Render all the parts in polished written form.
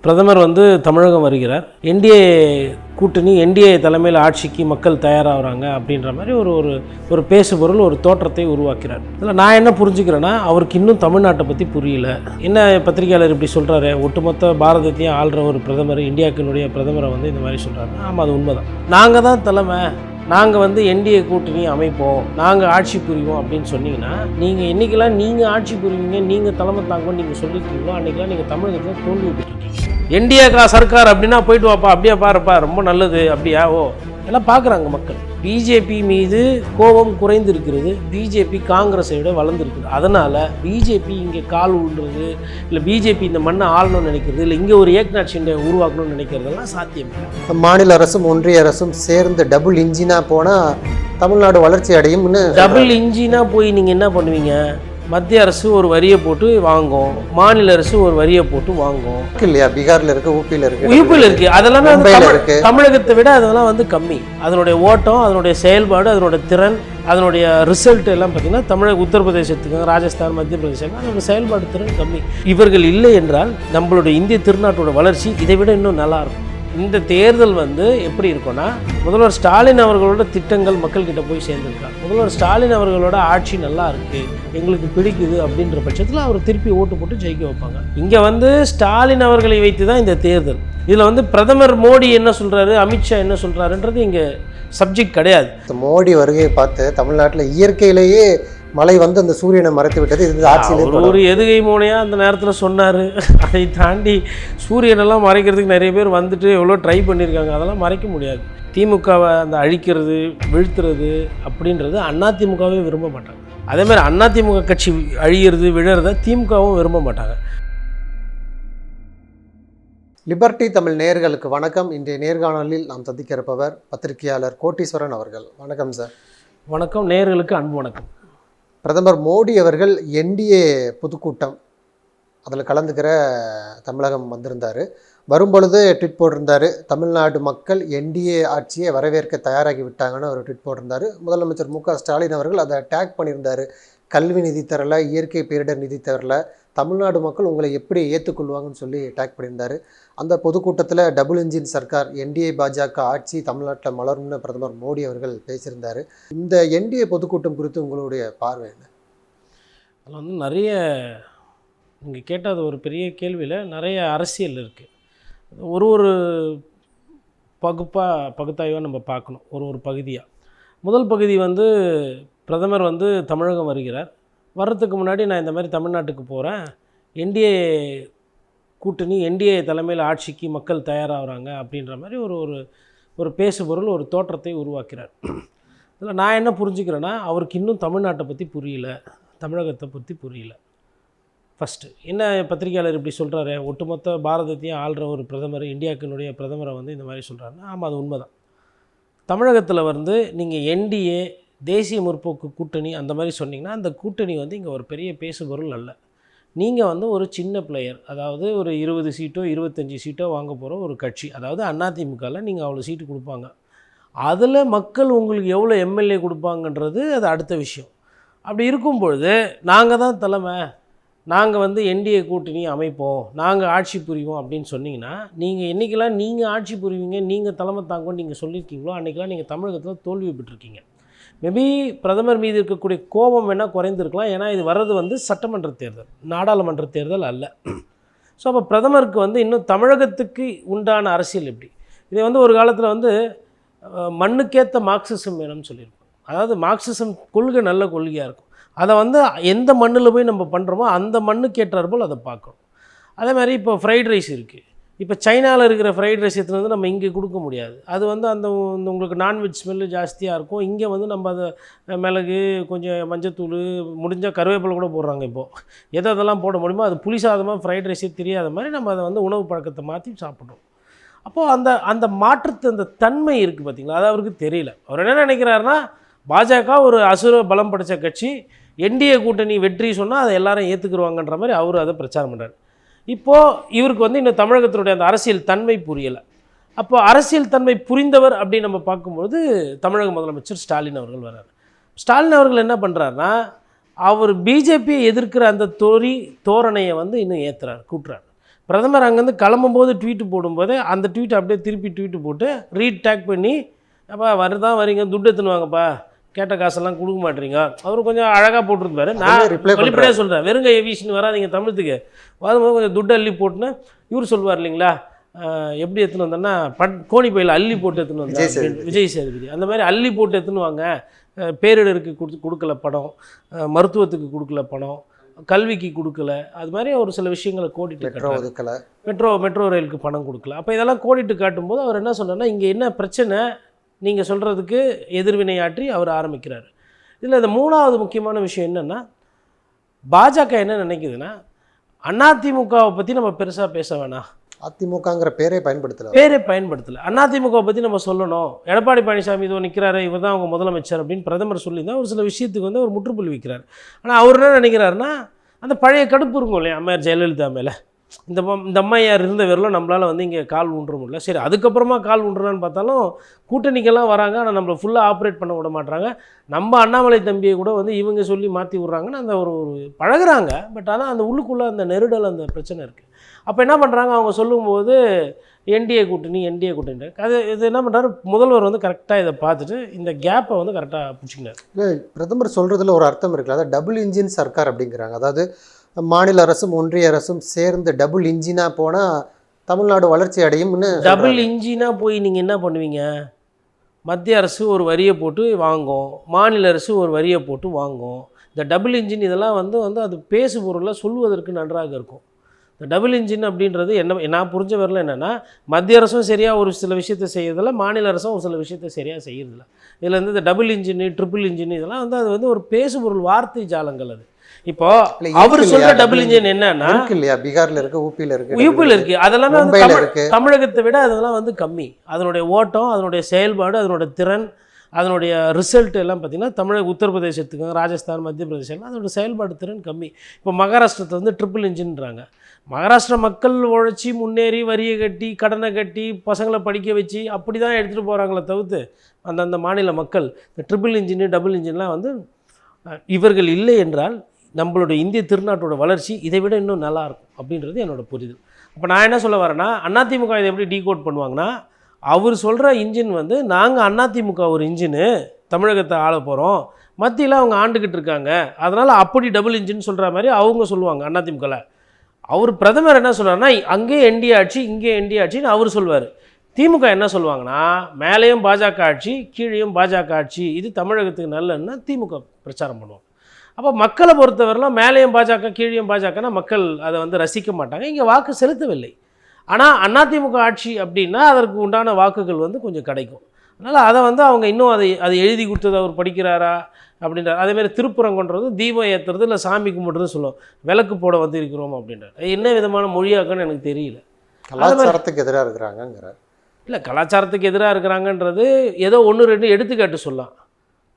பிரதமர் தமிழகம் வருகிறார். என்டிஏ கூட்டணி என்டிஏ தலைமையில் ஆட்சிக்கு மக்கள் தயாராகிறாங்க அப்படின்ற மாதிரி ஒரு பேசுபொருள் ஒரு தோற்றத்தை உருவாக்கிறார். இதில் நான் என்ன புரிஞ்சுக்கிறேன்னா, அவருக்கு இன்னும் தமிழ்நாட்டை பற்றி புரியல. என்ன பத்திரிகையாளர் இப்படி சொல்கிறாரு, ஒட்டுமொத்த பாரதத்தையும் ஆள்ற ஒரு பிரதமர், இந்தியாக்கினுடைய பிரதமரை இந்த மாதிரி சொல்கிறாரு. ஆமாம், அது உண்மைதான். நாங்கள் தான் தலைமை, நாங்கள் என்டிஏ கூட்டணி அமைப்போம், நாங்கள் ஆட்சி புரிவோம் அப்படின்னு சொன்னீங்கன்னா, நீங்கள் என்றைக்கெல்லாம் நீங்கள் ஆட்சி புரிவீங்க, நீங்கள் தலைமை தாங்கன்னு நீங்கள் சொல்லியிருக்கீங்களோ அன்றைக்கெல்லாம் நீங்கள் தமிழகத்தில் தோல்வி பெற்றிருக்கீங்க. என்டிஏ சர்க்கார் அப்படின்னா போயிட்டு வாப்பா, அப்படியே பாருப்பா, ரொம்ப நல்லது, அப்படியா, ஓ எல்லாம் பார்க்குறாங்க மக்கள். பிஜேபி மீது கோபம் குறைந்து இருக்கிறது, பிஜேபி காங்கிரஸை விட வளர்ந்துருக்குது. அதனால் பிஜேபி இங்கே கால் விழுறது, இல்லை பிஜேபி இந்த மண்ணை ஆளணும்னு நினைக்கிறது, இல்லை இங்கே ஒரு ஏக்நாத் ஷிண்டே உருவாக்கணும்னு நினைக்கிறதெல்லாம் சாத்தியம் இல்லை. மாநில அரசும் ஒன்றிய அரசும் சேர்ந்து டபுள் இன்ஜினாக போனால் தமிழ்நாடு வளர்ச்சி அடையும்னு. டபுள் இன்ஜினாக போய் நீங்கள் என்ன பண்ணுவீங்க? மத்திய அரசு ஒரு வரியை போட்டு வாங்கும், மாநில அரசு ஒரு வரியை போட்டு வாங்கும். இல்லையா, பீகாரில் இருக்கு, ஊபியில் இருக்கு, அதெல்லாம் தமிழகத்தை விட அதெல்லாம் கம்மி. அதனுடைய ஓட்டம், அதனுடைய செயல்பாடு, அதனுடைய திறன், அதனுடைய ரிசல்ட் எல்லாம் பார்த்தீங்கன்னா தமிழக உத்தரப்பிரதேசத்துக்கு, ராஜஸ்தான், மத்திய பிரதேசம் அதோட செயல்பாடு திறன் கம்மி. இவர்கள் இல்லை என்றால் நம்மளுடைய இந்திய திருநாட்டோட வளர்ச்சி இதை விட இன்னும் நல்லா இருக்கும். இந்த தேர்தல் எப்படி இருக்கும்னா, முதல்வர் ஸ்டாலின் அவர்களோட திட்டங்கள் மக்கள்கிட்ட போய் சேர்ந்துருக்காங்க. முதல்வர் ஸ்டாலின் அவர்களோட ஆட்சி நல்லா இருக்குது, எங்களுக்கு பிடிக்குது அப்படின்ற பட்சத்தில் அவர் திருப்பி ஓட்டு போட்டு ஜெயிக்க வைப்பாங்க. இங்கே ஸ்டாலின் அவர்களை வைத்து தான் இந்த தேர்தல். இதில் பிரதமர் மோடி என்ன சொல்கிறாரு, அமித்ஷா என்ன சொல்கிறாருன்றது இங்கே சப்ஜெக்ட் கிடையாது. மோடி வருகையை பார்த்து தமிழ்நாட்டில் இயற்கையிலேயே மழை அந்த சூரியனை மறைத்து விட்டது. இது ஆட்சியில் ஒரு எதுகை மோனையாக அந்த நேரத்தில் சொன்னார். அதை தாண்டி சூரியனெல்லாம் மறைக்கிறதுக்கு நிறைய பேர் எவ்வளோ ட்ரை பண்ணியிருக்காங்க, அதெல்லாம் மறைக்க முடியாது. திமுகவை அழிக்கிறது, வீழ்த்துறது அப்படின்றது அதிமுகவே விரும்ப மாட்டாங்க. அதேமாதிரி அதிமுக கட்சி அழியிறது, விழறத திமுகவும் விரும்ப மாட்டாங்க. லிபர்டி தமிழ் நேயர்களுக்கு வணக்கம். இன்றைய நேர்காணலில் நாம் சந்திக்க இருப்பவர் பத்திரிகையாளர் கோட்டீஸ்வரன் அவர்கள். வணக்கம் சார். வணக்கம். நேயர்களுக்கு அன்பு வணக்கம். பிரதமர் மோடி அவர்கள் என்டிஏ பொதுக்கூட்டம் அதில் கலந்துக்கிற தமிழகம் வந்திருந்தார். வரும்பொழுது ட்வீட் போட்டிருந்தார், தமிழ்நாடு மக்கள் என்டிஏ ஆட்சியை வரவேற்க தயாராகி விட்டாங்கன்னு ஒரு ட்வீட் போட்டிருந்தார். முதலமைச்சர் மு க ஸ்டாலின் அவர்கள் அதை டேக் பண்ணியிருந்தார். கல்வி நிதி தரல, இயற்கை பேரிடர் நிதி தரல, தமிழ்நாடு மக்கள் உங்களை எப்படி ஏற்றுக்கொள்வாங்கன்னு சொல்லி டேக் பண்ணியிருந்தார். அந்த பொதுக்கூட்டத்தில் டபுள் இன்ஜின் சர்க்கார், என்டிஏ பாஜக ஆட்சி தமிழ்நாட்டில் மலரும்னு பிரதமர் மோடி அவர்கள் பேசியிருந்தார். இந்த என்டிஏ பொதுக்கூட்டம் குறித்து உங்களுடைய பார்வை என்ன? அதில் நிறைய நீங்கள் கேட்டால் ஒரு பெரிய கேள்வியில் நிறைய அரசியல் இருக்குது. ஒரு பகுத்தாய்வாக நம்ம பார்க்கணும், ஒரு பகுதியாக. முதல் பகுதி பிரதமர் தமிழகம் வருகிறார். வர்றதுக்கு முன்னாடி நான் இந்த மாதிரி தமிழ்நாட்டுக்கு போகிறேன், என்டிஏ கூட்டணி என்டிஏ தலைமையில் ஆட்சிக்கு மக்கள் தயாராகிறாங்க அப்படின்ற மாதிரி ஒரு பேசுபொருள் ஒரு தோற்றத்தை உருவாக்கிறார். இதில் நான் என்ன புரிஞ்சுக்கிறேன்னா, அவருக்கு இன்னும் தமிழ்நாட்டை பற்றி புரியல, தமிழகத்தை பற்றி புரியல. ஃபஸ்ட்டு என்ன பத்திரிகையாளர் இப்படி சொல்கிறாரு, ஒட்டுமொத்த பாரதத்தையும் ஆள்ற ஒரு பிரதமர், இந்தியாக்கினுடைய பிரதமரை இந்த மாதிரி சொல்கிறாருன்னா, ஆமாம், அது உண்மைதான். தமிழகத்தில் நீங்கள் என்டிஏ, தேசிய முற்போக்கு கூட்டணி அந்த மாதிரி சொன்னிங்கன்னா, அந்த கூட்டணி இங்கே ஒரு பெரிய பேசுபொருள் அல்ல. நீங்கள் ஒரு சின்ன பிளேயர், அதாவது ஒரு 20 சீட்டோ 25 சீட்டோ வாங்க போகிற ஒரு கட்சி. அதாவது அதிமுகவில் நீங்கள் அவ்வளோ சீட்டு கொடுப்பாங்க, அதில் மக்கள் உங்களுக்கு எவ்வளோ எம்எல்ஏ கொடுப்பாங்கன்றது அது அடுத்த விஷயம். அப்படி இருக்கும் பொழுது நாங்கள் தான் தலைமை, நாங்கள் என்டிஏ கூட்டணி அமைப்போம், நாங்கள் ஆட்சி புரிவோம் அப்படின்னு சொன்னிங்கன்னா, நீங்கள் என்றைக்கெல்லாம் நீங்கள் ஆட்சி புரிவீங்க, நீங்கள் தலைமை தாங்கன்னு நீங்கள் சொல்லியிருக்கீங்களோ அன்றைக்கெல்லாம் நீங்கள் தமிழகத்தில் தோல்வி பெற்றிருக்கீங்க. மேபி பிரதமர் மீது இருக்கக்கூடிய கோபம் வேணால் குறைந்திருக்கலாம், ஏன்னா இது வர்றது சட்டமன்ற தேர்தல், நாடாளுமன்ற தேர்தல் அல்ல. ஸோ அப்போ பிரதமருக்கு இன்னும் தமிழகத்துக்கு உண்டான அரசியல் எப்படி, இதை ஒரு காலத்தில் மண்ணுக்கேற்ற மார்க்சிசம் வேணும்னு சொல்லியிருக்கோம். அதாவது மார்க்சிசம் கொள்கை நல்ல கொள்கையாக இருக்கும், அதை எந்த மண்ணில் போய் நம்ம பண்ணுறோமோ அந்த மண்ணுக்கேற்றார் போல் அதை பார்க்கணும். அதே மாதிரி இப்போ ஃப்ரைட் ரைஸ் இருக்குது. இப்போ சைனாவில் இருக்கிற ஃப்ரைட் ரைஸ் எடுத்துகிட்டு நம்ம இங்கே கொடுக்க முடியாது. அது அந்த உங்களுக்கு நான்வெஜ் ஸ்மெல்லு ஜாஸ்தியாக இருக்கும். இங்கே நம்ம அதை மிளகு, கொஞ்சம் மஞ்சத்தூள், முடிஞ்சால் கருவேப்பிலை கூட போடுறாங்க. இப்போது அதெல்லாம் போட முடியுமோ அது புளி சாதமாக ஃப்ரைட் ரைஸே தெரியாத மாதிரி நம்ம அதை உணவு பழக்கத்தை மாற்றி சாப்பிட்றோம். அப்போது அந்த மாற்றத்து அந்த தன்மை இருக்குது பார்த்திங்களா, அது அவருக்கு தெரியல. அவர் என்ன நினைக்கிறாருன்னா, பாஜக ஒரு அசுர பலம் படைத்த கட்சி, என்டிஏ கூட்டணி வெற்றி சொன்னால் அதை எல்லாரும் ஏற்றுக்குருவாங்கன்ற மாதிரி அவர் அதை பிரச்சாரம் பண்ணுறாரு. இப்போது இவருக்கு இந்த தமிழகத்தினுடைய அந்த அரசியல் தன்மை புரியலை. அப்போ அரசியல் தன்மை புரிந்தவர் அப்படின்னு நம்ம பார்க்கும்பொழுது தமிழக முதலமைச்சர் ஸ்டாலின் அவர்கள் வர்றார். ஸ்டாலின் அவர்கள் என்ன பண்ணுறாருன்னா, அவர் பிஜேபியை எதிர்க்கிற அந்த தோரணையை இன்னும் கூட்டுறார். பிரதமர் அங்கேருந்து கிளம்பும்போது ட்வீட்டு போடும்போது அந்த ட்வீட்டை அப்படியே திருப்பி ட்வீட்டு போட்டு ரீடேக் பண்ணி அப்பா வரீங்க துட்டு எடுத்துன்னு வாங்கப்பா, கேட்ட காசெல்லாம் கொடுக்க மாட்டீங்க. அவர் கொஞ்சம் அழகாக போட்டிருப்பாரு. நான் வெளிப்படையாக சொல்கிறேன், வெறுங்க ஏவியேஷன் வராதிங்க தமிழத்துக்கு, வரும்போது கொஞ்சம் துட்டு அள்ளி போட்டுன்னு இவர் சொல்லுவார் இல்லைங்களா, எப்படி எடுத்துன்னு வந்தோன்னா கோணி பையில் அள்ளி போட்டு எடுத்துன்னு வந்தேன் விஜய் சேதுபதி. அந்த மாதிரி அள்ளி போட்டு எடுத்துன்னு வாங்க, பேரிடருக்கு கொடுக்கல பணம், மருத்துவத்துக்கு கொடுக்கல பணம், கல்விக்கு கொடுக்கல, அது மாதிரி ஒரு சில விஷயங்களை கோடிட்டு மெட்ரோ ரயிலுக்கு பணம் கொடுக்கல. அப்போ இதெல்லாம் கோடிட்டு காட்டும்போது அவர் என்ன சொல்கிறாருன்னா, இங்கே என்ன பிரச்சனை நீங்கள் சொல்கிறதுக்கு எதிர்வினையாற்றி அவர் ஆரம்பிக்கிறார். இதில் இந்த மூணாவது முக்கியமான விஷயம் என்னென்னா, பாஜக என்ன நினைக்குதுன்னா, அதிமுகவை பற்றி நம்ம பெருசாக பேச வேணாம், அதிமுகங்கிற பேரே பயன்படுத்தலை, அதிமுகவை பற்றி நம்ம சொல்லணும், எடப்பாடி பழனிசாமி இதோ நிற்கிறாரு, இவர் தான் அவங்க முதலமைச்சர் அப்படின்னு பிரதமர் சொல்லியிருந்தால் ஒரு சில விஷயத்துக்கு வந்து அவர் முற்றுப்புள்ளி வைக்கிறார். ஆனால் அவர் என்ன நினைக்கிறாருன்னா, அந்த பழைய கடுப்பு இருக்கும் இல்லையா அம்மையார் ஜெயலலிதா மேலே, இந்த அம்மையார் இருந்த வரலும் நம்மளால் வந்து இங்கே கால் ஊன்ற முடியல, சரி அதுக்கப்புறமா கால் ஊன்றுறான்னு பார்த்தாலும் கூட்டணிக்கெல்லாம் வராங்க, ஆனால் நம்மளை ஃபுல்லாக ஆப்ரேட் பண்ண விட மாட்டாங்க, நம்ம அண்ணாமலை தம்பியை கூட வந்து இவங்க சொல்லி மாற்றி விட்றாங்கன்னு அந்த ஒரு பழகுறாங்க. பட் ஆனால் அந்த உள்ளுக்குள்ளே அந்த நெருடல், அந்த பிரச்சனை இருக்குது. அப்போ என்ன பண்ணுறாங்க, அவங்க சொல்லும்போது என்டிஏ கூட்டணி அது இது என்ன பண்ணுறாரு, முதல்வர் வந்து கரெக்டாக இதை பார்த்துட்டு இந்த கேப்பை வந்து கரெக்டாக பிடிச்சிக்கினார். இல்லை, பிரதமர் சொல்கிறதுல ஒரு அர்த்தம் இருக்குல்ல, அதாவது டபுள் இன்ஜின் சர்க்கார் அப்படிங்கிறாங்க. அதாவது மாநில அரசும் ஒன்றிய அரசும் சேர்ந்து டபுள் இன்ஜினாக போனால் தமிழ்நாடு வளர்ச்சி அடையும்னு. டபுள் இன்ஜினாக போய் நீங்கள் என்ன பண்ணுவீங்க, மத்திய அரசு ஒரு வரியை போட்டு வாங்கும், மாநில அரசு ஒரு வரியை போட்டு வாங்கும். இந்த டபுள் இன்ஜின் இதெல்லாம் வந்து அது பேசு பொருளாக சொல்வதற்கு நன்றாக இருக்கும். இந்த டபுள் இன்ஜின் அப்படின்றது என்ன நான் புரிஞ்ச வரல என்னென்னா, மத்திய அரசும் சரியாக ஒரு சில விஷயத்தை செய்யறதில்ல, மாநில அரசும் ஒரு சில விஷயத்தை சரியாக செய்யறதில்ல. இதில் வந்து இந்த டபிள் இன்ஜின் ட்ரிபிள் இன்ஜின் இதெல்லாம் வந்து அது வந்து ஒரு பேசு பொருள், வார்த்தை ஜாலங்கள். அது இப்போ அவர் சொல்ற டபுள் இன்ஜின் என்னன்னா, பீகார்ல இருக்கு, ஊபியில் இருக்கு, அதெல்லாமே வந்து தமிழகத்தை விட அதெல்லாம் வந்து கம்மி. அதனுடைய ஓட்டம், அதனுடைய செயல்பாடு, அதனுடைய திறன், அதனுடைய ரிசல்ட் எல்லாம் பார்த்திங்கன்னா தமிழக உத்தரப்பிரதேசத்துக்கு, ராஜஸ்தான், மத்திய பிரதேசம் அதனுடைய செயல்பாடு திறன் கம்மி. இப்போ மகாராஷ்டிரத்தை வந்து ட்ரிபிள் இன்ஜின்றாங்க. மகாராஷ்டிரா மக்கள் உழைச்சி முன்னேறி வரியை கட்டி கடனை கட்டி பசங்களை படிக்க வச்சு அப்படி தான் எடுத்துகிட்டு போகிறாங்களே தவிர்த்து அந்தந்த மாநில மக்கள் இந்த ட்ரிபிள் இன்ஜின் டபுள் இன்ஜின்லாம் வந்து இவர்கள் இல்லை என்றால் நம்மளுடைய இந்திய திருநாட்டோட வளர்ச்சி இதை விட இன்னும் நல்லாயிருக்கும் அப்படின்றது என்னோட புரிதல். அப்போ நான் என்ன சொல்ல வரேன்னா, அதிமுக இதை எப்படி டீகோட் பண்ணுவாங்கன்னா, அவர் சொல்கிற இன்ஜின் வந்து நாங்கள் அதிமுக ஒரு இன்ஜினு தமிழகத்தை ஆள போகிறோம், மத்தியில் அவங்க ஆண்டுக்கிட்டு இருக்காங்க, அதனால் அப்படி டபுள் இன்ஜின் சொல்கிற மாதிரி அவங்க சொல்லுவாங்க அதிமுகவில். அவர் பிரதமர் என்ன சொல்கிறாருன்னா, அங்கேயே என்டிஏ ஆட்சி இங்கே என்டிஏ ஆட்சின்னு அவர் சொல்வார். திமுக என்ன சொல்லுவாங்கன்னா, மேலேயும் பாஜக ஆட்சி கீழேயும் பாஜக ஆட்சி, இது தமிழகத்துக்கு நல்லதுன்னா திமுக பிரச்சாரம் பண்ணுவோம். அப்போ மக்களை பொறுத்தவரைலாம் மேலேயும் பாஜக கீழேயும் பாஜகனா மக்கள் அதை வந்து ரசிக்க மாட்டாங்க, இங்கே வாக்கு செலுத்தவில்லை. ஆனால் அதிமுக ஆட்சி அப்படின்னா அதற்கு உண்டான வாக்குகள் வந்து கொஞ்சம் கிடைக்கும். அதனால் அதை வந்து அவங்க இன்னும் அதை எழுதி கொடுத்தது அவர் படிக்கிறாரா அப்படின்றார். அதேமாதிரி திருப்புறங்கன்றது தீபம் ஏற்றுறது இல்லை சாமி கும்பிட்றது சொல்லுவோம், விளக்கு போட வந்திருக்கிறோம் அப்படின்றார். என்ன விதமான மொழியாக்குன்னு எனக்கு தெரியல. கலாச்சாரத்துக்கு எதிராக இருக்கிறாங்கிறார். இல்லை, கலாச்சாரத்துக்கு எதிராக இருக்கிறாங்கன்றது ஏதோ 1-2 எடுத்துக்காட்டு சொல்லலாம்,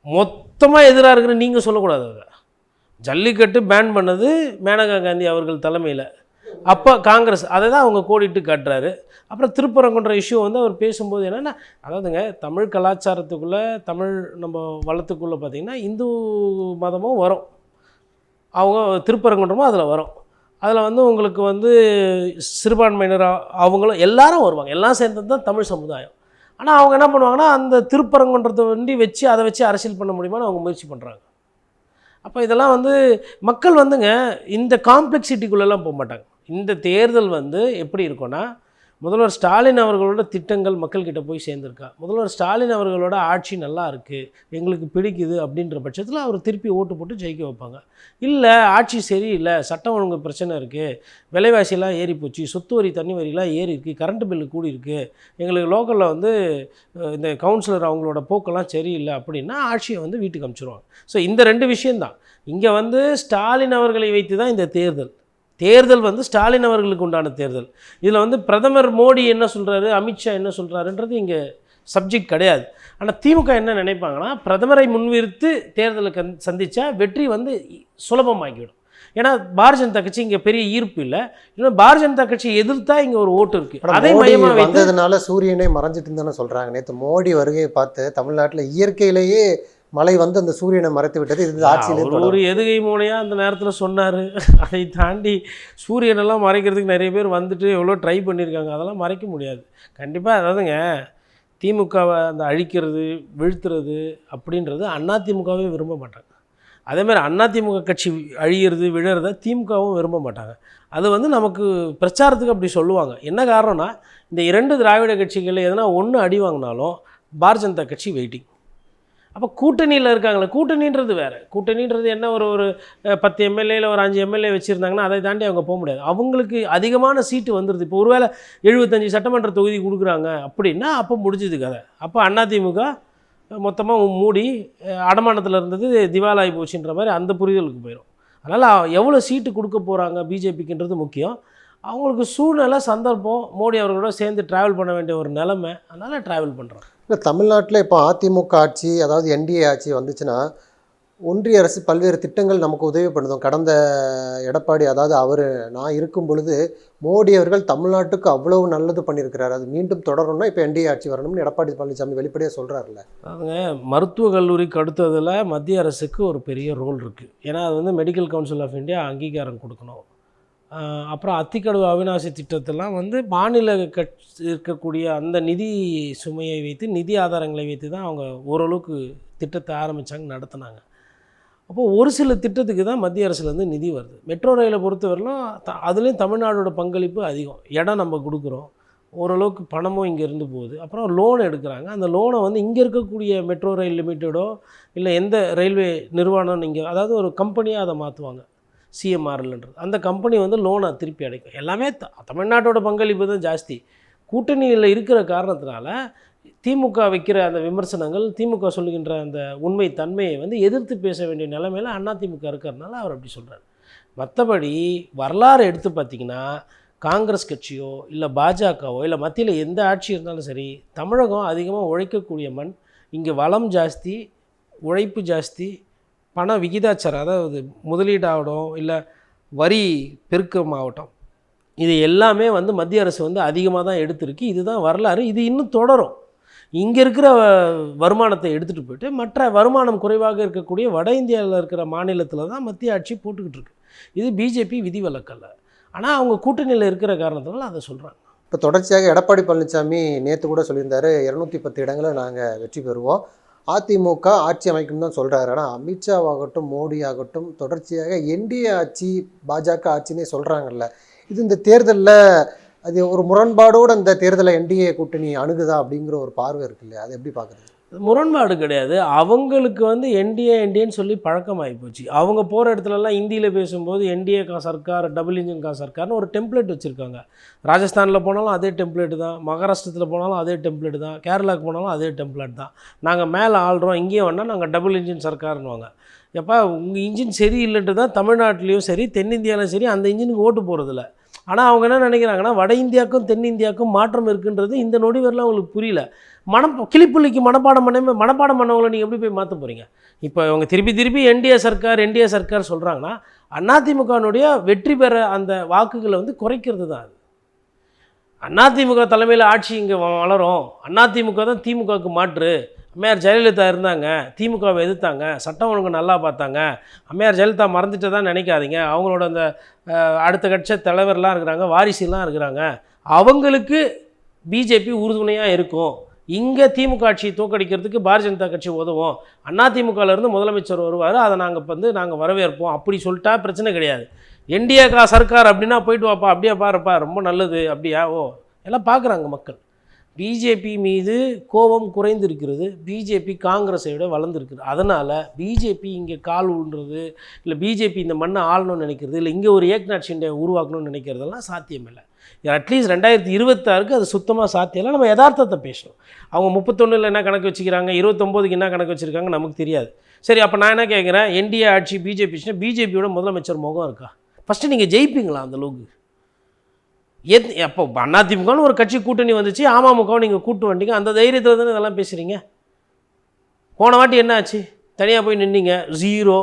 மொத்தமாக எதிராக இருக்கிற நீங்கள் சொல்லக்கூடாது. அதை ஜல்லிக்கட்டு பேன் பண்ணது மேனகா காந்தி அவர்கள் தலைமையில், அப்போ காங்கிரஸ் அதை தான் அவங்க கோடிட்டு காட்டுறாரு. அப்புறம் திருப்பரங்குன்ற இஷ்யூ வந்து அவர் பேசும்போது என்னென்னா, அதாவதுங்க தமிழ் கலாச்சாரத்துக்குள்ளே தமிழ் நம்ம வளத்துக்குள்ளே பார்த்திங்கன்னா இந்து மதமும் வரும், அவங்க திருப்பரங்குன்றமும் அதில் வரும். அதில் வந்து உங்களுக்கு வந்து சிறுபான்மையினர் அவங்களும் எல்லாரும் வருவாங்க, எல்லாம் சேர்ந்தது தான் தமிழ் சமுதாயம். ஆனால் அவங்க என்ன பண்ணுவாங்கன்னா, அந்த திருப்பரங்குன்றத்தை வண்டி வச்சு அதை வச்சு அரசியல் பண்ண முடியுமான்னு அவங்க முயற்சி பண்ணுறாங்க. அப்போ இதெல்லாம் வந்து மக்கள் வந்துங்க இந்த காம்ப்ளெக்சிட்டிக்குள்ளெல்லாம் போக மாட்டாங்க. இந்த தேர்தல் வந்து எப்படி இருக்குன்னா, முதல்வர் ஸ்டாலின் அவர்களோட திட்டங்கள் மக்கள்கிட்ட போய் சேர்ந்துருக்கா, முதல்வர் ஸ்டாலின் அவர்களோட ஆட்சி நல்லா இருக்குது எங்களுக்கு பிடிக்குது அப்படின்ற பட்சத்தில் அவர் திருப்பி ஓட்டு போட்டு ஜெயிக்க வைப்பாங்க. இல்லை ஆட்சி சரியில்லை, சட்டம் ஒழுங்கு பிரச்சனை இருக்குது, விலைவாசியெல்லாம் ஏறி போச்சு, சொத்து வரி தண்ணி வரிலாம் ஏறி இருக்குது, கரண்ட்டு பில்லு கூடி இருக்குது, எங்களுக்கு லோக்கலில் வந்து இந்த கவுன்சிலர் அவங்களோட போக்கெல்லாம் சரியில்லை அப்படின்னா ஆட்சியை வந்து வீட்டுக்கு அனுப்பிச்சிடுவாங்க. ஸோ இந்த 2 விஷயந்தான் இங்கே வந்து ஸ்டாலின் அவர்களை வைத்து தான் இந்த தேர்தல் வந்து ஸ்டாலின் அவர்களுக்கு உண்டான தேர்தல். இதில் வந்து பிரதமர் மோடி என்ன சொல்கிறாரு, அமித்ஷா என்ன சொல்கிறாருன்றது இங்கே சப்ஜெக்ட் கிடையாது. ஆனால் திமுக என்ன நினைப்பாங்கன்னா, பிரதமரை முன்னிறுத்து தேர்தலை சந்தித்தா வெற்றி வந்து சுலபமாகிவிடும். ஏன்னா பாரதிய ஜனதா கட்சி இங்கே பெரிய ஈர்ப்பு இல்லை, இன்னும் பாரதிய ஜனதா கட்சியை எதிர்த்தா இங்கே ஒரு ஓட்டு இருக்குது. அதே மையமாக வந்ததுனால சூரியனே மறைஞ்சிட்டு தானே சொல்கிறாங்க. நேற்று மோடி வருகையை பார்த்து தமிழ்நாட்டில் இயற்கையிலேயே மழை வந்து அந்த சூரியனை மறைத்து விட்டது. இது ஆட்சியிலே அவர் ஒரு எதுகை மூனையாக அந்த நேரத்தில் சொன்னார். அதை தாண்டி சூரியனெல்லாம் மறைக்கிறதுக்கு நிறைய பேர் வந்துட்டு எவ்வளோ ட்ரை பண்ணியிருக்காங்க. அதெல்லாம் மறைக்க முடியாது கண்டிப்பாக. அதாவதுங்க, திமுகவை அந்த அழிக்கிறது வீழ்த்துறது அப்படின்றது அதிமுகவே விரும்ப மாட்டாங்க. அதேமாதிரி அதிமுக கட்சி அழியிறது விழறத திமுகவும் விரும்ப மாட்டாங்க. அது வந்து நமக்கு பிரச்சாரத்துக்கு அப்படி சொல்லுவாங்க. என்ன காரணம்னா, இந்த 2 திராவிட கட்சிகளில் எதனா ஒன்று அடி வாங்கினாலும் பாரதிய ஜனதா கட்சி வெயிட்டிங். அப்போ கூட்டணியில் இருக்காங்களே, கூட்டணின்றது வேறு. கூட்டணின்றது என்ன, ஒரு 10 எம்எல்ஏல ஒரு 5 எம்எல்ஏ வச்சுருந்தாங்கன்னா அதை தாண்டி அவங்க போக முடியாது. அவங்களுக்கு அதிகமான சீட்டு வந்துடுது. இப்போ ஒருவேளை 75 சட்டமன்ற தொகுதி கொடுக்குறாங்க அப்படின்னா அப்போ முடிஞ்சுது கதை. அப்போ அதிமுக மொத்தமாக மூடி அடமானத்தில் இருந்தது திவாலாகி போச்சுன்ற மாதிரி அந்த புரிதலுக்கு போயிடும். அதனால் எவ்வளோ சீட்டு கொடுக்க போகிறாங்க பிஜேபிக்குன்றது முக்கியம். அவங்களுக்கு சூழ்நிலை, சந்தர்ப்பம், மோடி அவர்களோட சேர்ந்து ட்ராவல் பண்ண வேண்டிய ஒரு நிலைமை, அதனால் ட்ராவல் பண்ணுறோம். இல்லை, தமிழ்நாட்டில் இப்போ அதிமுக ஆட்சி, அதாவது என்டிஏ ஆட்சி வந்துச்சுன்னா ஒன்றிய அரசு பல்வேறு திட்டங்கள் நமக்கு உதவி பண்ணுதோம். கடந்த எடப்பாடி, அதாவது நான் இருக்கும் பொழுது மோடி அவர்கள் தமிழ்நாட்டுக்கு அவ்வளவு நல்லது பண்ணியிருக்கிறார். அது மீண்டும் தொடரணும்னா இப்போ என்டிஏ ஆட்சி வரணும்னு எடப்பாடி பழனிசாமி வெளிப்படையாக சொல்கிறாருல்ல. அவங்க மருத்துவக் கல்லூரிக்கு அடுத்ததில் மத்திய அரசுக்கு ஒரு பெரிய ரோல் இருக்குது. ஏன்னா அது வந்து மெடிக்கல் கவுன்சில் ஆஃப் இந்தியா அங்கீகாரம் கொடுக்கணும். அப்புறம் அத்திக்கடவு அவிநாசி திட்டத்தெல்லாம் வந்து மாநில இருக்கக்கூடிய அந்த நிதி சுமையை வைத்து, நிதி ஆதாரங்களை வைத்து தான் அவங்க ஓரளவுக்கு திட்டத்தை ஆரம்பித்தாங்க, நடத்தினாங்க. அப்போது ஒரு சில திட்டத்துக்கு தான் மத்திய அரசுலேருந்து நிதி வருது. மெட்ரோ ரயிலை பொறுத்தவரையிலும் அதுலேயும் தமிழ்நாடோட பங்களிப்பு அதிகம். இடம் நம்ம கொடுக்குறோம், ஓரளவுக்கு பணமும் இங்கேருந்து போகுது. அப்புறம் லோன் எடுக்கிறாங்க. அந்த லோனை வந்து இங்கே இருக்கக்கூடிய மெட்ரோ ரயில் லிமிட்டடோ இல்லை எந்த ரயில்வே நிறுவனம், இங்கே அதாவது ஒரு கம்பெனியாக அதை மாற்றுவாங்க, சிஎம்ஆர்எல்ன்றது. அந்த கம்பெனி வந்து லோனை திருப்பி அடைக்கும். எல்லாமே தமிழ்நாட்டோட பங்களிப்பு தான் ஜாஸ்தி. கூட்டணியில் இருக்கிற காரணத்தினால திமுக வைக்கிற அந்த விமர்சனங்கள், திமுக சொல்லுகின்ற அந்த உண்மை தன்மையை வந்து எதிர்த்து பேச வேண்டிய நிலைமையில் அதிமுக இருக்கிறதுனால அவர் அப்படி சொல்கிறார். மற்றபடி வரலாறு எடுத்து பார்த்திங்கன்னா, காங்கிரஸ் கட்சியோ இல்லை பாஜகவோ இல்லை மத்தியில் எந்த ஆட்சி இருந்தாலும் சரி, தமிழகம் அதிகமாக உழைக்கக்கூடிய மண். இங்கே வளம் ஜாஸ்தி, உழைப்பு ஜாஸ்தி, பண விகிதாச்சாரம், அதாவது முதலீடாகட்டும் இல்லை வரி பெருக்கமாகட்டும், இது எல்லாமே வந்து மத்திய அரசு வந்து அதிகமாக தான் எடுத்திருக்கு. இதுதான் வரலாறு. இது இன்னும் தொடரும். இங்கே இருக்கிற வருமானத்தை எடுத்துகிட்டு போயிட்டு மற்ற வருமானம் குறைவாக இருக்கக்கூடிய வட இந்தியாவில் இருக்கிற மாநிலத்தில் தான் மத்திய ஆட்சி போட்டுக்கிட்டு இருக்கு. இது பிஜேபி விதிவிலக்கல்ல. ஆனால் அவங்க கூட்டணியில் இருக்கிற காரணத்தினால அதை சொல்கிறாங்க. இப்போ தொடர்ச்சியாக எடப்பாடி பழனிசாமி நேற்று கூட சொல்லியிருந்தார், 210 இடங்களை நாங்கள் வெற்றி பெறுவோம், அதிமுக ஆட்சி அமைக்கும் தான் சொல்கிறாரு. ஆனால் அமித்ஷாவாகட்டும் மோடி ஆகட்டும் தொடர்ச்சியாக என்டிஏ ஆட்சி, பாஜக ஆட்சினே சொல்கிறாங்கல்ல. இது இந்த தேர்தலில் அது ஒரு முரண்பாடோடு அந்த தேர்தலை என்டிஏ கூட்டணி அணுகுதா அப்படிங்கிற ஒரு பார்வை இருக்கு இல்லையா? அதை எப்படி பார்க்குறது? முரண்பாடு கிடையாது. அவங்களுக்கு வந்து என்டிஏன்னு சொல்லி பழக்கமாகி போச்சு. அவங்க போகிற இடத்துலலாம் ஹிந்தியில் பேசும்போது என்டிஏ கா சர்க்கார், டபுள் இன்ஜின் கா சர்க்கார்னு ஒரு டெம்ப்ளேட் வச்சுருக்காங்க. ராஜஸ்தானில் போனாலும் அதே டெம்ப்ளேட்டு தான், மகாராஷ்டிரத்தில் போனாலும் அதே டெம்ப்ளேட்டு தான், கேரளாவுக்கு போனாலும் அதே டெம்ப்ளேட் தான். நாங்கள் மேலே ஆள்றோம், இங்கேயும் வேணால் நாங்கள் டபுள் இன்ஜின் சர்க்கார்னுவாங்க. எப்போ உங்கள் இன்ஜின் சரியில்லைன்ட்டு தான் தமிழ்நாட்டிலையும் சரி தென்னிந்தியாவிலும் சரி அந்த இன்ஜினுக்கு ஓட்டு போகிறதில்ல. ஆனால் அவங்க என்ன நினைக்கிறாங்கன்னா, வட இந்தியாவுக்கும் தென்னிந்தியாவுக்கும் மாற்றம் இருக்குன்றது இந்த நொடி வரலாம் அவங்களுக்கு புரியல. கிளிப்புள்ளிக்கு மனப்பாடம் பண்ணவங்களை நீங்கள் எப்படி போய் மாற்ற போகிறீங்க? இப்போ அவங்க திருப்பி என்டிஏ சர்க்கார் சொல்கிறாங்கன்னா, அதிமுகனுடைய வெற்றி பெற அந்த வாக்குகளை வந்து குறைக்கிறது தான் அது. அதிமுக தலைமையில் ஆட்சி இங்கே வளரும், அதிமுக தான் திமுகவுக்கு மாற்று. அம்மையார் ஜெயலலிதா இருந்தாங்க, திமுகவை எதிர்த்தாங்க, சட்டம் ஒழுங்கு நல்லா பார்த்தாங்க. அம்மையார் ஜெயலலிதா மறந்துட்டு தான் நினைக்காதீங்க. அவங்களோட அந்த அடுத்த கட்ச தலைவர்லாம் இருக்கிறாங்க, வாரிசுலாம் இருக்கிறாங்க. அவங்களுக்கு பிஜேபி உறுதுணையாக இருக்கும். இங்கே திமுக ஆட்சியை தோற்கடிக்கிறதுக்கு பாரதிய ஜனதா கட்சி உதவும். அதிமுகலேருந்து முதலமைச்சர் வருவார், அதை நாங்கள் வரவேற்போம். அப்படி சொல்லிட்டா பிரச்சனை கிடையாது. என்டிஏ கா சர்க்கார் அப்படின்னா போயிட்டு வாப்பா, அப்படியே பாருப்பா, ரொம்ப நல்லது, அப்படியா, ஓ எல்லாம் பார்க்குறாங்க மக்கள். பிஜேபி மீது கோபம் குறைந்து இருக்கிறது. பிஜேபி காங்கிரஸை விட வளர்ந்துருக்குது. அதனால் பிஜேபி இங்கே கால் விழுன்றது, இல்லை பிஜேபி இந்த மண்ணை ஆளணும்னு நினைக்கிறது, இல்லை இங்கே ஒரு ஏக்நாத் ஷிண்டே உருவாக்கணும்னு நினைக்கிறதெல்லாம் சாத்தியமில்லை. அட்லீஸ்ட் 2026க்கு அது சுத்தமாக சாத்தியம் இல்லை. நம்ம யதார்த்தத்தை பேசணும். அவங்க 31 என்ன கணக்கு வச்சுக்கிறாங்க, 29க்கு என்ன கணக்கு வச்சுருக்காங்க நமக்கு தெரியாது. சரி, அப்போ நான் என்ன கேட்குறேன், என்டிஏ ஆட்சி பிஜேபிச்சுன்னா பிஜேபியோட முதலமைச்சர் முகம் இருக்கா? ஃபஸ்ட்டு நீங்கள் ஜெயிப்பீங்களா அந்தளவுக்கு? அப்போ அதிமுகன்னு ஒரு கட்சி கூட்டணி வந்துச்சு, அமமுகவை நீங்கள் கூட்டு வந்தீங்க, அந்த தைரியத்தில் தானே இதெல்லாம் பேசுகிறீங்க. போன வாட்டி என்ன ஆச்சு? தனியாக போய் நின்னீங்க, 0.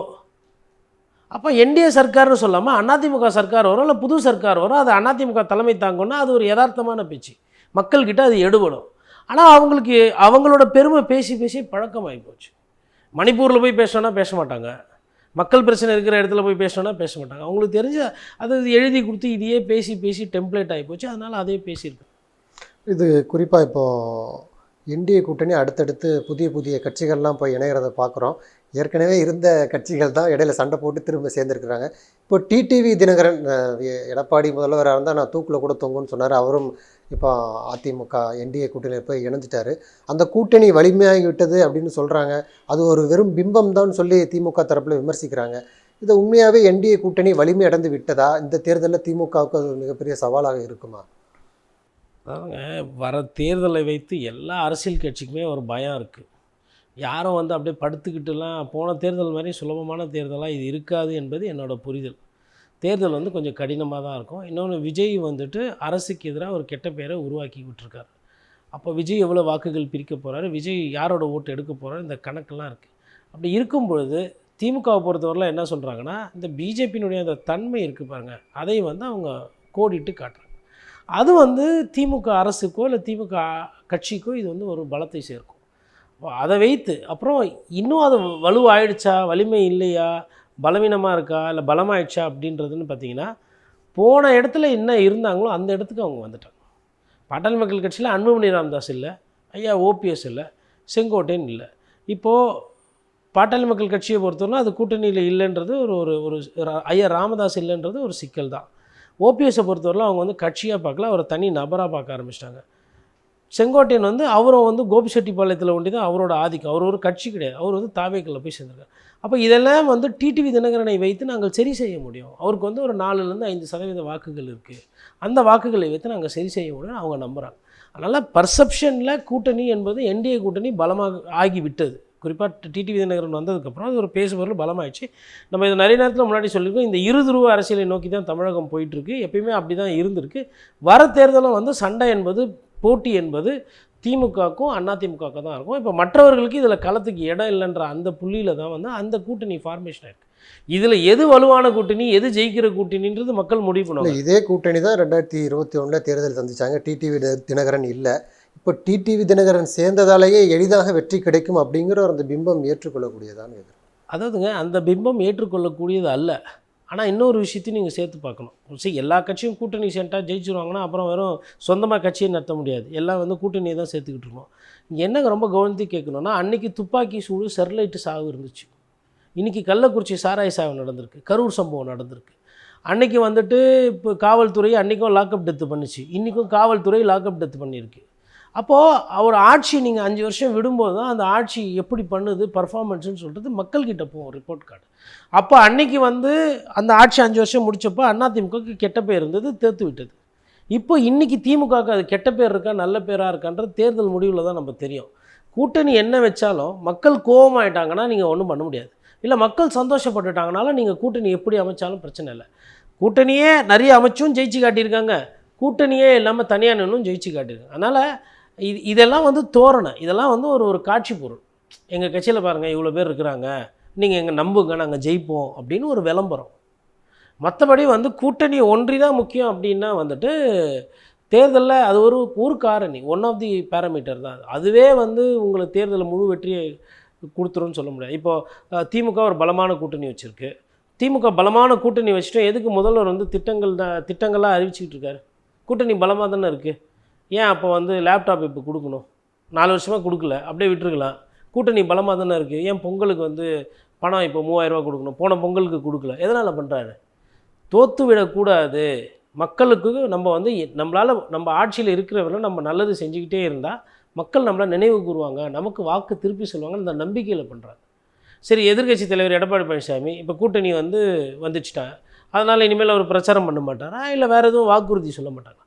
அப்போ என்டிஏ சர்க்கார்னு சொல்லாமல் அதிமுக சர்க்கார் வரும், இல்லை புது சர்க்கார் வரும், அது அதிமுக தலைமை தாங்கன்னா அது ஒரு யதார்த்தமான பேச்சு, மக்கள்கிட்ட அது எடுபடும். ஆனால் அவங்களோட பெருமை பேசி பழக்கமாகி போச்சு. மணிப்பூரில் போய் பேசணுன்னா பேச மாட்டாங்க, மக்கள் பிரச்சனை இருக்கிற இடத்துல போய் பேசணுன்னா பேச மாட்டாங்க. அவங்களுக்கு தெரிஞ்ச அது எழுதி கொடுத்து இதையே பேசி பேசி டெம்ப்ளேட் ஆகி போச்சு. அதனால் அதே பேசியிருக்கு. இது குறிப்பாக இப்போது இந்திய கூட்டணி அடுத்தடுத்து புதிய புதிய கட்சிகள்லாம் போய் இணைகிறத பார்க்குறோம். ஏற்கனவே இருந்த கட்சிகள் தான் இடையில சண்டை போட்டு திரும்ப சேர்ந்துருக்குறாங்க. இப்போ டிடிவி தினகரன் எடப்பாடி முதல்வராக இருந்தால் நான் தூக்கில் கூட தொங்குன்னு சொன்னார். அவரும் இப்போ அதிமுக என்டிஏ கூட்டணியில் போய் இணைஞ்சிட்டாரு. அந்த கூட்டணி வலிமையாகி விட்டது அப்படின்னு சொல்கிறாங்க. அது ஒரு வெறும் பிம்பம் தான் சொல்லி திமுக தரப்பில் விமர்சிக்கிறாங்க. இது உண்மையாகவே என்டிஏ கூட்டணி வலிமை அடைந்து விட்டதா? இந்த தேர்தலில் திமுகவுக்கு அது மிகப்பெரிய சவாலாக இருக்குமா? அதாங்க, வர தேர்தலை வைத்து எல்லா அரசியல் கட்சிக்குமே ஒரு பயம் இருக்குது. யாரும் வந்து அப்படியே படுத்துக்கிட்டுலாம் போன தேர்தல் மாதிரி சுலபமான தேர்தலாக இது இருக்காது என்பது என்னோடய புரிதல். தேர்தல் வந்து கொஞ்சம் கடினமாக தான் இருக்கும். இன்னொன்று, விஜய் வந்துட்டு அரசுக்கு எதிராக ஒரு கெட்ட பேரை உருவாக்கி விட்டுருக்காரு. அப்போ விஜய் எவ்வளோ வாக்குகள் பிரிக்க போகிறாரு, விஜய் யாரோட ஓட்டு எடுக்க போகிறாரு, இந்த கணக்கெல்லாம் இருக்குது. அப்படி இருக்கும் பொழுது திமுகவை பொறுத்தவரையில் என்ன சொல்கிறாங்கன்னா, இந்த பிஜேபியினுடைய அந்த தன்மை இருக்குது பாருங்கள், அதை வந்து அவங்க கோடிட்டு காட்டுறாங்க. அது வந்து திமுக அரசுக்கோ இல்லை திமுக கட்சிக்கோ இது வந்து ஒரு பலத்தை சேர்க்கும். அதை வைத்து அப்புறம் இன்னும் அது வலுவாயிடுச்சா, வலிமை இல்லையா, பலவீனமாக இருக்கா, இல்லை பலமாயிடுச்சா அப்படின்றதுன்னு பார்த்தீங்கன்னா, போன இடத்துல என்ன இருந்தாங்களோ அந்த இடத்துக்கு அவங்க வந்துட்டாங்க. பாட்டாளி மக்கள் கட்சியில் அன்புமணி ராமதாஸ் இல்லை, ஐயா ஓபிஎஸ் இல்லை, செங்கோட்டையன் இல்லை. இப்போது பாட்டாளி மக்கள் கட்சியை பொறுத்தவரை அது கூட்டணியில் இல்லைன்றது ஒரு ஒரு ஐயா ராமதாஸ் இல்லைன்றது ஒரு சிக்கல் தான். ஓபிஎஸை பொறுத்தவரையில் அவங்க வந்து கட்சியாக பார்க்கல, அவரை தனி நபராக பார்க்க ஆரம்பிச்சிட்டாங்க. செங்கோட்டையன் வந்து அவரும் வந்து கோபிச்செட்டிப்பாளையத்தில் ஒண்டி தான் அவரோட ஆதிக்கம். அவர் ஒரு கட்சி கிடையாது, அவர் வந்து தாவேக்குள்ள போய் சேர்ந்துருக்கார். அப்போ இதெல்லாம் வந்து டிடிவி தினகரனை வைத்து நாங்கள் சரி செய்ய முடியும். அவருக்கு வந்து ஒரு 4-5% வாக்குகள் இருக்குது, அந்த வாக்குகளை வைத்து நாங்கள் சரி செய்ய முடியும் அவங்க நம்புகிறாங்க. அதனால் பர்செப்ஷனில் கூட்டணி என்பது என்டிஏ கூட்டணி பலமாக ஆகிவிட்டது. குறிப்பாக டிடிவி தினகரன் வந்ததுக்கப்புறம் அது ஒரு பேசுபொருள் பலமாயிடுச்சு. நம்ம இது நிறைய நேரத்தில் முன்னாடி சொல்லியிருக்கோம், இந்த இருதுருவ அரசியலை நோக்கி தான் தமிழகம் போயிட்டுருக்கு. எப்பயுமே அப்படி தான் இருந்திருக்கு. வர தேர்தலும் வந்து சண்டை என்பது, போட்டி என்பது திமுகவுக்கும் அதிமுகவுக்கும் தான் இருக்கும். இப்போ மற்றவர்களுக்கு இதில் களத்துக்கு இடம் இல்லைன்ற அந்த புள்ளியில் தான் வந்து அந்த கூட்டணி ஃபார்மேஷன் ஆயிருக்கு. இதில் எது வலுவான கூட்டணி, எது ஜெயிக்கிற கூட்டணின்றது மக்கள் முடிவு பண்ணுவாங்க. இதே கூட்டணி தான் 2021 தேர்தல் சந்திச்சாங்க. டிடிவி தினகரன் இல்லை. இப்போ டிடிவி தினகரன் சேர்ந்ததாலேயே எளிதாக வெற்றி கிடைக்கும் அப்படிங்கிற அந்த பிம்பம் ஏற்றுக்கொள்ளக்கூடியதான் இது. அதாவதுங்க, அந்த பிம்பம் ஏற்றுக்கொள்ளக்கூடியது அல்ல. ஆனால் இன்னொரு விஷயத்தையும் நீங்கள் சேர்த்து பார்க்கணும். சரி, எல்லா கட்சியும் கூட்டணி சேர்ந்தா ஜெயிச்சிருவாங்கன்னா அப்புறம் வெறும் சொந்தமாக கட்சியை நடத்த முடியாது. எல்லாம் வந்து கூட்டணியை தான் சேர்த்துக்கிட்டு இருக்கோம். இங்கே என்ன ரொம்ப கவனித்து கேட்கணுன்னா, அன்றைக்கி துப்பாக்கி சூடு, ஸ்டெர்லைட்டு சாவு இருந்துச்சு. இன்றைக்கி கள்ளக்குறிச்சி சாராய சாவு நடந்திருக்கு, கரூர் சம்பவம் நடந்திருக்கு. அன்றைக்கி வந்துட்டு இப்போ காவல்துறை அன்றைக்கும் லாக்அப் டெத்து பண்ணிச்சு, இன்றைக்கும் காவல்துறை லாக்அப் டெத்து பண்ணியிருக்கு. அப்போது அவர் ஆட்சி நீங்கள் 5 வருஷம் விடும்போது தான் அந்த ஆட்சி எப்படி பண்ணுது பர்ஃபார்மன்ஸ்னு சொல்கிறது மக்கள்கிட்ட போகும் ரிப்போர்ட் கார்டு. அப்போ அன்றைக்கி வந்து அந்த ஆட்சி 5 வருஷம் முடித்தப்போ அதிமுகவுக்கு கெட்ட பேர் இருந்தது, தேர்த்து விட்டது. இப்போ இன்றைக்கி திமுகவுக்கு அது கெட்ட பேர் இருக்கா நல்ல பேராக இருக்கான்றது தேர்தல் முடிவில் தான் நம்ம தெரியும். கூட்டணி என்ன வச்சாலும் மக்கள் கோபமாயிட்டாங்கன்னா நீங்கள் ஒன்றும் பண்ண முடியாது. இல்லை மக்கள் சந்தோஷப்பட்டுட்டாங்கனால நீங்கள் கூட்டணி எப்படி அமைச்சாலும் பிரச்சனை இல்லை. கூட்டணியே நிறைய அமைச்சும் ஜெயிச்சு காட்டியிருக்காங்க, கூட்டணியே இல்லாமல் தனியாக நின்னும் ஜெயிச்சு காட்டியிருக்காங்க. அதனால் இதெல்லாம் வந்து தோரணை, இதெல்லாம் வந்து ஒரு காட்சி பொருள். எங்கள் கட்சியில் பாருங்கள் இவ்வளோ பேர் இருக்கிறாங்க, நீங்கள் எங்கள் நம்புங்க நாங்கள் ஜெயிப்போம் அப்படின்னு ஒரு விளம்பரம். மற்றபடி வந்து கூட்டணி ஒன்றி தான் முக்கியம் அப்படின்னா வந்துட்டு தேர்தலில் அது ஒரு காரணி, ஒன் ஆஃப் தி பேராமீட்டர் தான். அதுவே வந்து உங்களுக்கு தேர்தலில் முழு வெற்றியை கொடுத்துருன்னு சொல்ல முடியாது. இப்போது திமுக ஒரு பலமான கூட்டணி வச்சுருக்கு. திமுக பலமான கூட்டணி வச்சுட்டு எதுக்கு முதல்வர் வந்து திட்டங்கள்லாம் அறிவிச்சிக்கிட்டு இருக்காரு? கூட்டணி பலமாக தானே இருக்குது. ஏன் அப்போ வந்து லேப்டாப் இப்போ கொடுக்கணும்? 4 வருஷமாக கொடுக்கல, அப்படியே விட்டுருக்கலாம். கூட்டணி பலமாக தானே இருக்குது. ஏன் பொங்கலுக்கு வந்து பணம் இப்போ 3000 ரூபா கொடுக்கணும், போன பொங்கலுக்கு கொடுக்கல? எதனால் பண்ணுறாரு? தோற்று விடக்கூடாது. மக்களுக்கு நம்ம வந்து நம்மளால் நம்ம ஆட்சியில் இருக்கிறவரை நம்ம நல்லது செஞ்சுக்கிட்டே இருந்தால் மக்கள் நம்மளை நினைவு கூறுவாங்க, நமக்கு வாக்கு திருப்பி சொல்லுவாங்க, இந்த நம்பிக்கையில் பண்ணுறாங்க. சரி, எதிர்க்கட்சி தலைவர் எடப்பாடி பழனிசாமி இப்போ கூட்டணி வந்துச்சுட்டாங்க, அதனால் இனிமேல் அவர் பிரச்சாரம் பண்ண மாட்டாரா, இல்லை வேறு எதுவும் வாக்குறுதி சொல்ல மாட்டாங்க?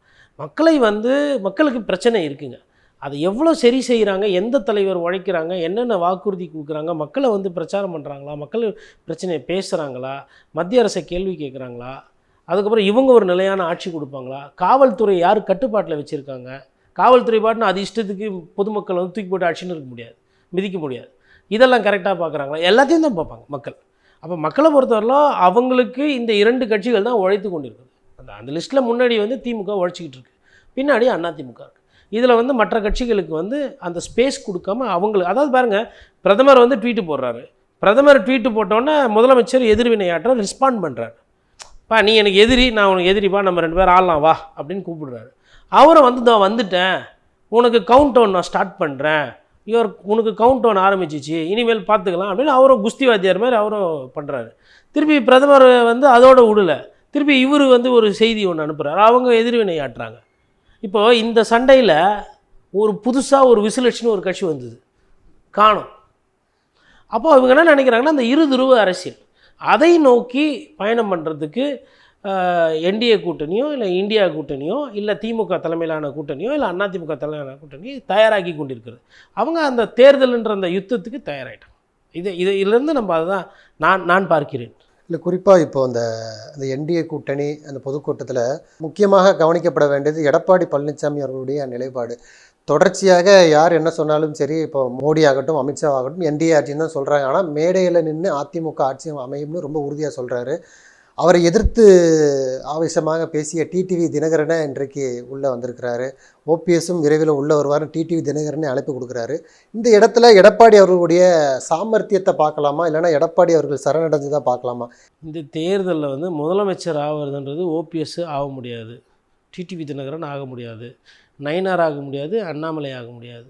மக்களுக்கு பிரச்சனை இருக்குங்க. அதை எவ்வளோ சரி செய்கிறாங்க, எந்த தலைவர் உழைக்கிறாங்க, என்னென்ன வாக்குறுதி கொடுக்குறாங்க, மக்களை வந்து பிரச்சாரம் பண்ணுறாங்களா, மக்கள் பிரச்சனையை பேசுகிறாங்களா, மத்திய அரசை கேள்வி கேட்குறாங்களா, அதுக்கப்புறம் இவங்க ஒரு நிலையான ஆட்சி கொடுப்பாங்களா, காவல்துறை யார் கட்டுப்பாட்டில் வச்சுருக்காங்க, காவல்துறை பாட்டுன்னு அது இஷ்டத்துக்கு பொதுமக்கள் வந்து தூக்கி போட்டு ஆட்சின்னு இருக்க முடியாது, மிதிக்க முடியாது. இதெல்லாம் கரெக்டாக பார்க்குறாங்களா, எல்லாத்தையும் தான் பார்ப்பாங்க மக்கள். அப்போ மக்களை பொறுத்தவரையிலும் அவங்களுக்கு இந்த 2 கட்சிகள் தான் உழைத்து கொண்டு இருக்குது. அந்த லிஸ்ட்டில் முன்னாடி வந்து திமுக உழைச்சிக்கிட்டு இருக்குது, பின்னாடி அதிமுக இருக்குது. இதில் வந்து மற்ற கட்சிகளுக்கு வந்து அந்த ஸ்பேஸ் கொடுக்காம அவங்களுக்கு, அதாவது பாருங்கள், பிரதமர் வந்து ட்வீட்டு போடுறாரு. பிரதமர் ட்வீட்டு போட்டோன்னே முதலமைச்சர் எதிர்வினையாற்ற ரெஸ்பாண்ட் பண்ணுறாரு. பா நீ எனக்கு எதிரி, நான் உனக்கு எதிரிப்பா, நம்ம 2 பேரும் ஆடலாம் வா அப்படின்னு கூப்பிடுறாரு. அவரை வந்து நான் வந்துட்டேன், உனக்கு கவுண்ட் டவுன் நான் ஸ்டார்ட் பண்ணுறேன், உனக்கு கவுண்ட் டவுன் ஆரம்பிச்சிச்சு, இனிமேல் பார்த்துக்கலாம் அப்படின்னு அவரும் குஸ்தி வாத்தியார் மாதிரி அவரும் பண்ணுறாரு. திருப்பி பிரதமர் வந்து அதோட விடலை, திருப்பி இவர் வந்து ஒரு செய்தி ஒன்று அனுப்புகிறார், அவங்க எதிர்வினையாட்டுறாங்க. இப்போது இந்த சண்டையில் ஒரு புதுசாக ஒரு விசிலட்சின்னு ஒரு கட்சி வந்தது, காணும். அப்போ அவங்க என்ன நினைக்கிறாங்கன்னா, அந்த இருதுருவ அரசியல் அதை நோக்கி பயணம் பண்ணுறதுக்கு என்டிஏ கூட்டணியோ இல்லை இந்தியா கூட்டணியோ இல்லை திமுக தலைமையிலான கூட்டணியோ இல்லை அதிமுக தலைமையிலான கூட்டணி தயாராகி கொண்டிருக்கிறது. அவங்க அந்த தேர்தல்ன்ற அந்த யுத்தத்துக்கு தயாராகிட்டாங்க. இதிலிருந்து நம்ம அதுதான் நான் பார்க்கிறேன். இல்லை, குறிப்பாக இப்போ அந்த என்டிஏ கூட்டணி அந்த பொதுக்கூட்டத்தில் முக்கியமாக கவனிக்கப்பட வேண்டியது எடப்பாடி பழனிசாமி அவர்களுடைய நிலைப்பாடு. தொடர்ச்சியாக யார் என்ன சொன்னாலும் சரி, இப்போ மோடி ஆகட்டும் அமித்ஷா ஆகட்டும் என்டிஏ ஆட்சின்னு தான் சொல்கிறாங்க. ஆனால் மேடையில் நின்று அதிமுக ஆட்சி அமையும்னு ரொம்ப உறுதியாக சொல்கிறாரு. அவரை எதிர்த்து ஆவேசமாக பேசிய டிடிவி தினகரனை இன்றைக்கு உள்ளே வந்திருக்கிறாரு. ஓபிஎஸும் விரைவில் உள்ளே வருவார், டிடிவி தினகரனை அழைப்பு கொடுக்குறாரு. இந்த இடத்துல எடப்பாடி அவர்களுடைய சாமர்த்தியத்தை பார்க்கலாமா, இல்லைனா எடப்பாடி அவர்கள் சரணடைஞ்சதாக பார்க்கலாமா? இந்த தேர்தலில் வந்து முதலமைச்சர் ஆகிறதுன்றது ஓபிஎஸ் ஆக முடியாது, டிடிவி தினகரன் ஆக முடியாது, நயினார் ஆக முடியாது, அண்ணாமலை ஆக முடியாது,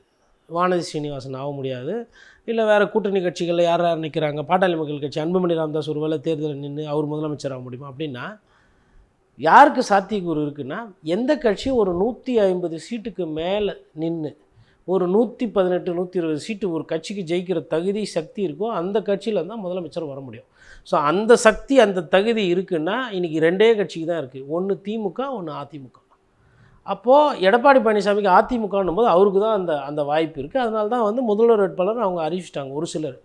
வானதி ஸ்ரீனிவாசன் ஆக முடியாது, இல்லை வேறு கூட்டணி கட்சிகளில் யார் யார் நிற்கிறாங்க, பாட்டாளி மக்கள் கட்சி அன்புமணி ராமதாஸ் ஒரு வேளை தேர்தலில் நின்று அவர் முதலமைச்சர் ஆக முடியுமா அப்படின்னா யாருக்கு சாத்தியக்கூறு இருக்குன்னா, எந்த கட்சியும் ஒரு 150 சீட்டுக்கு மேலே நின்று ஒரு 118 120 சீட்டு ஒரு கட்சிக்கு ஜெயிக்கிற தகுதி சக்தி இருக்கோ அந்த கட்சியில் தான் முதலமைச்சர் வர முடியும். ஸோ அந்த சக்தி அந்த தகுதி இருக்குன்னா இன்றைக்கி 2 கட்சிக்கு தான் இருக்குது, ஒன்று திமுக ஒன்று அதிமுக. அப்போது எடப்பாடி பழனிசாமிக்கு அதிமுகன்னும் போது அவருக்கு தான் அந்த வாய்ப்பு இருக்குது. அதனால தான் வந்து முதல்வர் வேட்பாளர் அவங்க அறிவிச்சிட்டாங்க ஒரு சிலர்.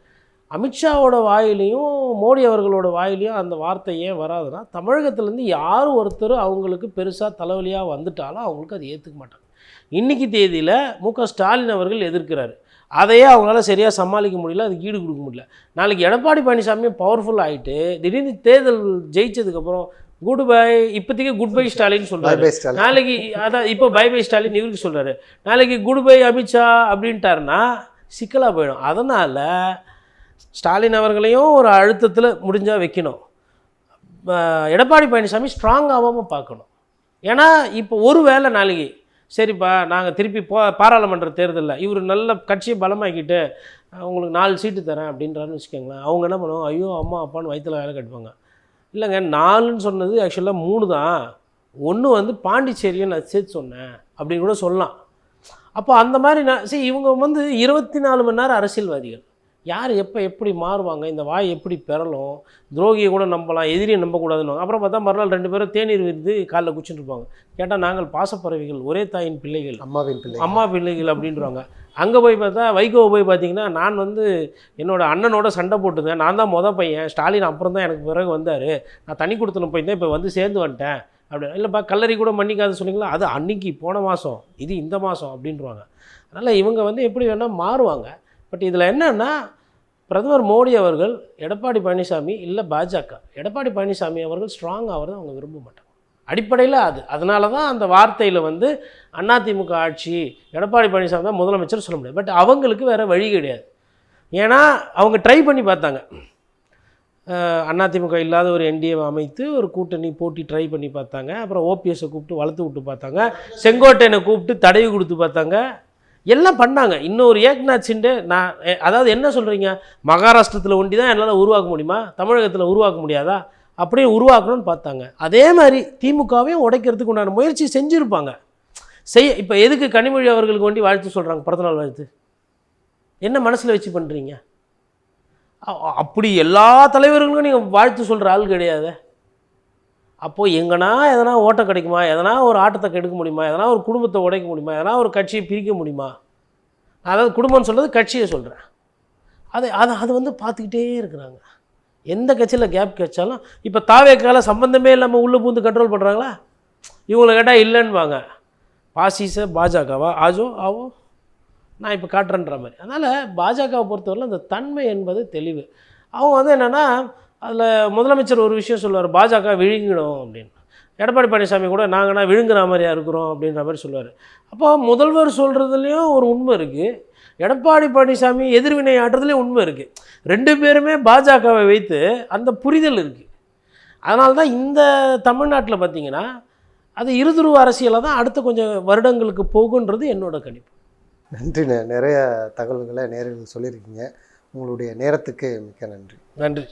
அமித்ஷாவோட வாயிலையும் மோடி அவர்களோட வாயிலையும் அந்த வார்த்தை ஏன் வராதுன்னா, தமிழகத்துலேருந்து யார் ஒருத்தர் அவங்களுக்கு பெருசாக தலைவலியாக வந்துட்டாலும் அவங்களுக்கு அதை ஏற்றுக்க மாட்டாங்க. இன்றைக்கி தேதியில் ஸ்டாலின் அவர்கள் எதிர்க்கிறாரு, அதையே அவங்களால சரியாக சமாளிக்க முடியல, அதுக்கு ஈடு கொடுக்க முடியல. நாளைக்கு எடப்பாடி பழனிசாமியும் பவர்ஃபுல் ஆகிட்டு திடீர்னு தேர்தல் ஜெயிச்சதுக்கப்புறம் குட் பை, இப்போதைக்கு குட் பை ஸ்டாலின் சொல்கிறாரு, நாளைக்கு அதான் இப்போ பை பை ஸ்டாலின் இவருக்கு சொல்கிறாரு, நாளைக்கு குட் பை அமித்ஷா அப்படின்ட்டாருன்னா சிக்கலாக போயிடும். அதனால் ஸ்டாலின் அவர்களையும் ஒரு அழுத்தத்தில் முடிஞ்சால் வைக்கணும், எடப்பாடி பழனிசாமி ஸ்ட்ராங் ஆகாமல் பார்க்கணும். ஏன்னா இப்போ ஒரு வேளை நாளைக்கு சரிப்பா நாங்கள் திருப்பி பாராளுமன்ற தேர்தலில் இவர் நல்ல கட்சியை பலமாக்கிட்டு உங்களுக்கு 4 சீட்டு தரேன் அப்படின்றாருன்னு வச்சுக்கோங்களேன், அவங்க என்ன பண்ணுவோம், ஐயோ அம்மா அப்பான்னு வயிற்றில் வேலை கட்டுவாங்க. இல்லைங்க 4ன்னு சொன்னது ஆக்சுவலாக 3 தான், ஒன்று வந்து பாண்டிச்சேரியை நான் சேர்த்து சொன்னேன் அப்படின்னு கூட சொல்லலாம். அப்போ அந்த மாதிரி இவங்க வந்து 24 மணி நேரம் அரசியல்வாதிகள், யார் எப்போ எப்படி மாறுவாங்க, இந்த வாய் எப்படி பெறலும், துரோகியை கூட நம்பலாம் எதிரியை நம்பக்கூடாதுன்னு. அப்புறம் பார்த்தா மறுநாள் 2 பேரும் தேநீர் விருந்து காலில் குச்சிட்டு இருப்பாங்க. கேட்டால் நாங்கள் பாசப்பறவைகள், ஒரே தாயின் பிள்ளைகள், அம்மா பிள்ளைகள் அப்படின்றாங்க. அங்கே போய் பார்த்தா வைகோவை போய் பார்த்தீங்கன்னா, நான் வந்து என்னோடய அண்ணனோட சண்டை போட்டுருந்தேன், நான் தான் மொதல் பையன், ஸ்டாலின் அப்புறம் தான் எனக்கு பிறகு வந்தார், நான் தனி கொடுத்துன்னு போயிருந்தேன், இப்போ வந்து சேர்ந்து வந்துட்டேன் அப்படி. இல்லைப்பா கல்லறி கூட மன்னிக்காது சொன்னீங்களா, அது அன்னைக்கு போன மாதம், இது இந்த மாதம் அப்படின்றாங்க. அதனால் இவங்க வந்து எப்படி வேணால் மாறுவாங்க. பட் இதில் என்னென்னா, பிரதமர் மோடி அவர்கள் எடப்பாடி பழனிசாமி இல்லை பாஜக, எடப்பாடி பழனிசாமி அவர்கள் ஸ்ட்ராங் ஆகிறத அவங்க விரும்ப மாட்டாங்க அடிப்படையில். அதனால தான் அந்த வார்த்தையில் வந்து அதிமுக ஆட்சி எடப்பாடி பழனிசாமி தான் முதலமைச்சர் சொல்ல முடியாது. பட் அவங்களுக்கு வேறு வழி கிடையாது. ஏன்னா அவங்க ட்ரை பண்ணி பார்த்தாங்க, அதிமுக இல்லாத ஒரு என்டிஏவை அமைத்து ஒரு கூட்டணி போட்டி ட்ரை பண்ணி பார்த்தாங்க. அப்புறம் ஓபிஎஸை கூப்பிட்டு வளர்த்து விட்டு பார்த்தாங்க, செங்கோட்டையனை கூப்பிட்டு தடவி கொடுத்து பார்த்தாங்க, எல்லாம் பண்ணாங்க. இன்னொரு ஏக்நாத் சிண்டே நான் அதாவது என்ன சொல்கிறீங்க, மகாராஷ்டிரத்தில் ஒண்டி தான் என்னால் உருவாக்க முடியுமா, தமிழகத்தில் உருவாக்க முடியாதா, அப்படியே உருவாக்கணும்னு பார்த்தாங்க. அதே மாதிரி திமுகவையும் உடைக்கிறதுக்கு உண்டான முயற்சி செஞ்சுருப்பாங்க. இப்போ எதுக்கு கனிமொழி அவர்களுக்கு வேண்டி வாழ்த்து சொல்கிறாங்க, பிறந்தநாள் வாழ்த்து, என்ன மனசில் வச்சு பண்ணுறீங்க? அப்படி எல்லா தலைவர்களுக்கும் நீங்கள் வாழ்த்து சொல்கிற ஆள் கிடையாது. அப்போது எங்கன்னா எதனா ஓட்டம் கிடைக்குமா, எதனா ஒரு ஆட்டத்தை கெடுக்க முடியுமா, எதனா ஒரு குடும்பத்தை உடைக்க முடியுமா, எதனா ஒரு கட்சியை பிரிக்க முடியுமா? அதாவது குடும்பம்னு சொல்கிறது கட்சியை சொல்கிறேன். அது வந்து பார்த்துக்கிட்டே இருக்கிறாங்க. எந்த கட்சியில் கேப் கிடைச்சாலும் இப்போ தாவேக்கால சம்பந்தமே இல்லாமல் உள்ளே பூந்து கண்ட்ரோல் பண்ணுறாங்களா? இவங்களை கேட்டால் இல்லைன்னுவாங்க. பாசிச பாஜகவா ஆஜோ ஆவோ நான் இப்போ காட்டுறேன்ற மாதிரி. அதனால் பாஜகவை பொறுத்தவரையில் அந்த தன்மை என்பது தெளிவு. அவங்க வந்து என்னென்னா, அதில் முதலமைச்சர் ஒரு விஷயம் சொல்லுவார், பாஜக விழுங்கிடும் அப்படின்னு. எடப்பாடி பழனிசாமி கூட நாங்கன்னா விழுங்குற மாதிரியா இருக்கிறோம் அப்படின்ற மாதிரி சொல்லுவார். அப்போ முதல்வர் சொல்கிறதுலேயும் ஒரு உண்மை இருக்குது, எடப்பாடி பழனிசாமி எதிர்வினை ஆற்றுறதுலேயே உண்மை இருக்குது. 2 பேருமே பாஜகவை வைத்து அந்த புரிதல் இருக்குது. அதனால தான் இந்த தமிழ்நாட்டில் பார்த்திங்கன்னா அது இருதுருவ அரசியலாக தான் அடுத்த கொஞ்சம் வருடங்களுக்கு போகுன்றது என்னோட கணிப்பு. நன்றிண்ணே, நிறைய தகவல்களை நேரில் சொல்லியிருக்கீங்க. உங்களுடைய நேரத்துக்கு மிக்க நன்றி. நன்றி.